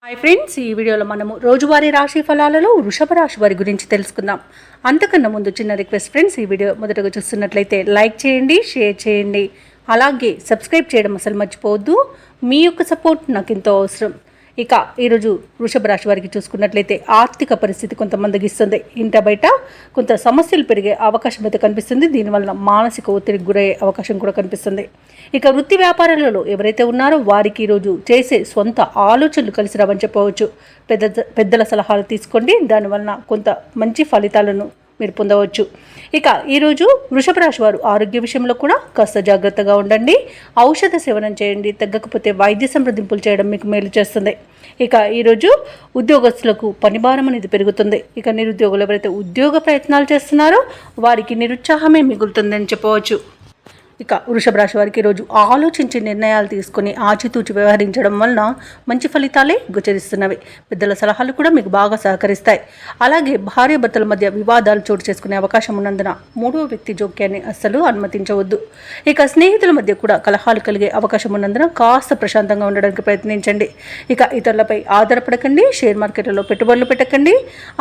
Hi friends, ఈ వీడియోలో మనము రోజువారీ రాశి ఫలాలలో వృషభ రాశి వారి గురించి తెలుసుకుందాం. అంతకన్నా ముందు చిన్న రిక్వెస్ట్ ఫ్రెండ్స్, ఈ వీడియో మొదటగా చూస్తున్నట్లయితే లైక్ చేయండి, షేర్ చేయండి, అలాగే సబ్స్క్రైబ్ చేయడం అసలు మర్చిపోవద్దు. మీ యొక్క సపోర్ట్ నాకు ఎంతో అవసరం. ఇక ఈరోజు వృషభ రాశి వారికి చూసుకున్నట్లయితే ఆర్థిక పరిస్థితి కొంత మందగిస్తుంది. ఇంట బయట కొంత సమస్యలు పెరిగే అవకాశం అయితే కనిపిస్తుంది. దీనివల్ల మానసిక ఒత్తిడికి గురయ్యే అవకాశం కూడా కనిపిస్తుంది. ఇక వృత్తి వ్యాపారాలలో ఎవరైతే ఉన్నారో వారికి ఈరోజు చేసే సొంత ఆలోచనలు కలిసి రావని చెప్పవచ్చు. పెద్దల సలహాలు తీసుకోండి, దానివలన కొంత మంచి ఫలితాలను మీరు పొందవచ్చు. ఇక ఈరోజు వృషభ రాశి వారు ఆరోగ్య విషయంలో కూడా కాస్త జాగ్రత్తగా ఉండండి. ఔషధ సేవనం చేయండి, తగ్గకపోతే వైద్య సంప్రదింపులు చేయడం మీకు మేలు చేస్తుంది. ఇక ఈరోజు ఉద్యోగస్తులకు పనిభారం అనేది పెరుగుతుంది. ఇక నిరుద్యోగులు ఎవరైతే ఉద్యోగ ప్రయత్నాలు చేస్తున్నారో వారికి నిరుత్సాహమే మిగులుతుందని చెప్పవచ్చు. ఇక వృషభ రాశి వారికి ఈరోజు ఆలోచించి నిర్ణయాలు తీసుకుని ఆచితూచి వ్యవహరించడం వలన మంచి ఫలితాలే గోచరిస్తున్నవి. పెద్దల సలహాలు కూడా మీకు బాగా సహకరిస్తాయి. అలాగే భార్యాభర్తల మధ్య వివాదాలు చోటు చేసుకునే అవకాశం ఉన్నందున మూడవ వ్యక్తి జోక్యాన్ని అస్సలు అనుమతించవద్దు. ఇక స్నేహితుల మధ్య కూడా కలహాలు కలిగే అవకాశం ఉన్నందున కాస్త ప్రశాంతంగా ఉండడానికి ప్రయత్నించండి. ఇక ఇతరులపై ఆధారపడకండి, షేర్ మార్కెట్లలో పెట్టుబడులు పెట్టకండి.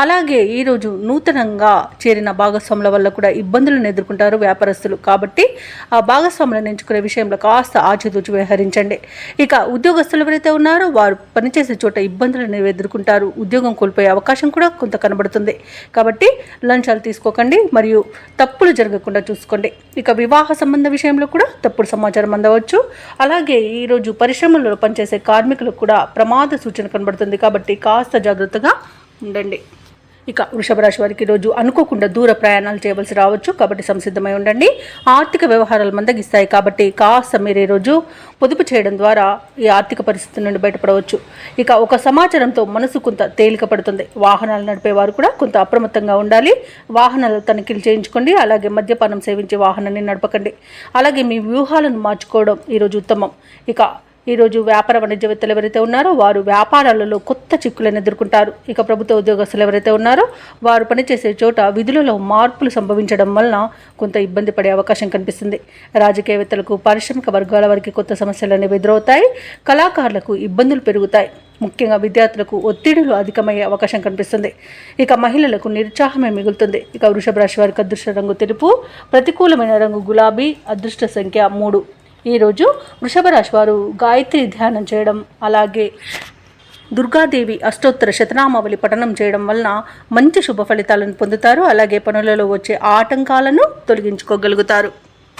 అలాగే ఈరోజు నూతనంగా చేరిన భాగస్వాముల వల్ల కూడా ఇబ్బందులను ఎదుర్కొంటారు వ్యాపారస్తులు. కాబట్టి ఆ భాగస్వాములను ఎంచుకునే విషయంలో కాస్త ఆచితూచి వ్యవహరించండి. ఇక ఉద్యోగస్తులు ఎవరైతే ఉన్నారో వారు పనిచేసే చోట ఇబ్బందులను ఎదుర్కొంటారు. ఉద్యోగం కోల్పోయే అవకాశం కూడా కొంత కనబడుతుంది. కాబట్టి లంచాలు తీసుకోకండి, మరియు తప్పులు జరగకుండా చూసుకోండి. ఇక వివాహ సంబంధ విషయంలో కూడా తప్పుడు సమాచారం అందవచ్చు. అలాగే ఈరోజు పరిశ్రమలలో పనిచేసే కార్మికులకు కూడా ప్రమాద సూచన కనబడుతుంది. కాబట్టి కాస్త జాగ్రత్తగా ఉండండి. ఇక వృషభ రాశి వారికి ఈరోజు అనుకోకుండా దూర ప్రయాణాలు చేయవలసి రావచ్చు. కాబట్టి సంసిద్ధమై ఉండండి. ఆర్థిక వ్యవహారాలు మందగిస్తాయి. కాబట్టి కాస్త మీరు ఈరోజు పొదుపు చేయడం ద్వారా ఈ ఆర్థిక పరిస్థితి నుండి బయటపడవచ్చు. ఇక ఒక సమాచారంతో మనసు కొంత తేలిక పడుతుంది. వాహనాలు నడిపేవారు కూడా కొంత అప్రమత్తంగా ఉండాలి. వాహనాలు తనిఖీలు చేయించుకోండి. అలాగే మద్యపానం సేవించి వాహనాన్ని నడపకండి. అలాగే మీ వ్యూహాలను మార్చుకోవడం ఈరోజు ఉత్తమం. ఇక ఈరోజు వ్యాపార వాణిజ్యవేత్తలు ఎవరైతే ఉన్నారో వారు వ్యాపారాలలో కొత్త చిక్కులను ఎదుర్కొంటారు. ఇక ప్రభుత్వ ఉద్యోగస్తులు ఎవరైతే ఉన్నారో వారు పనిచేసే చోట విధులలో మార్పులు సంభవించడం వలన కొంత ఇబ్బంది పడే అవకాశం కనిపిస్తుంది. రాజకీయవేత్తలకు, పారిశ్రామిక వర్గాల వారికి కొత్త సమస్యలు అనేవి ఎదురవుతాయి. కళాకారులకు ఇబ్బందులు పెరుగుతాయి. ముఖ్యంగా విద్యార్థులకు ఒత్తిడులు అధికమయ్యే అవకాశం కనిపిస్తుంది. ఇక మహిళలకు నిరుత్సాహమే మిగులుతుంది. ఇక వృషభ రాశి వారికి అదృష్ట రంగు తెలుపు, ప్రతికూలమైన రంగు గులాబీ, అదృష్ట సంఖ్య 3. ఈరోజు వృషభ రాశి వారు గాయత్రి ధ్యానం చేయడం, అలాగే దుర్గాదేవి అష్టోత్తర శతనామావళి పఠనం చేయడం వలన మంచి శుభ ఫలితాలను పొందుతారు. అలాగే పనులలో వచ్చే ఆటంకాలను తొలగించుకోగలుగుతారు.